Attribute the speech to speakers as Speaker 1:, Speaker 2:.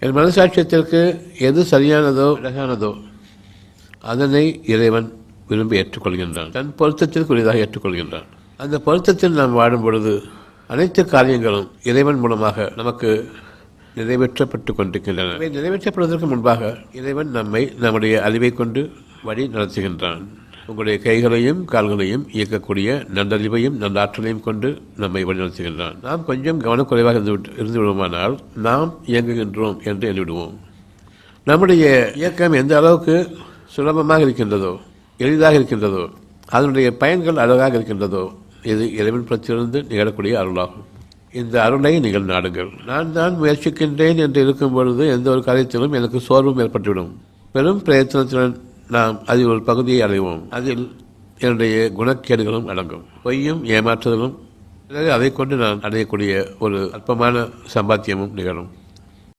Speaker 1: என் மனசாட்சியத்திற்கு எது சரியானதோ அழகானதோ அதனை இறைவன் விரும்பி ஏற்றுக்கொள்கின்றான், தன் பொருத்தத்திற்குரியதாக ஏற்றுக்கொள்கின்றான். அந்த பொருத்தத்தில் நாம் வாடும் பொழுது அனைத்து காரியங்களும் இறைவன் மூலமாக நமக்கு நிறைவேற்றப்பட்டு கொண்டிருக்கின்றன. நிறைவேற்றப்படுவதற்கு முன்பாக இறைவன் நம்மை நம்முடைய அறிவை கொண்டு வழி நடத்துகின்றான். உங்களுடைய கைகளையும் கால்களையும் இயக்கக்கூடிய நல்லறிவையும் நல்லாற்றலையும் கொண்டு நம்மை வழிநடத்துகின்றான். நாம் கொஞ்சம் கவனக்குறைவாக இருந்து விடுவோமானால் நாம் இயங்குகின்றோம் என்று எண்ணிவிடுவோம். நம்முடைய இயக்கம் எந்த அளவுக்கு சுலபமாக இருக்கின்றதோ, எளிதாக இருக்கின்றதோ, அதனுடைய பயன்கள் அழகாக இருக்கின்றதோ, இது இறைவன் புறத்திலிருந்து நிகழக்கூடிய அருளாகும். இந்த அருளை நீங்கள் நாடுங்கள். நான் தான் முயற்சிக்கின்றேன் என்று இருக்கும் பொழுது எந்த ஒரு காரியத்திலும் எனக்கு சோர்வும் ஏற்பட்டுவிடும். பெரும் பிரயத்தனத்துடன் நாம் அதில் ஒரு பகுதியை அடைவோம். அதில் என்னுடைய குணக்கேடுகளும் அடங்கும். பொய்யும் ஏமாற்றுதலும் அதை கொண்டு நான் அடையக்கூடிய ஒரு அற்பமான சம்பாத்தியமும் நிகழும்.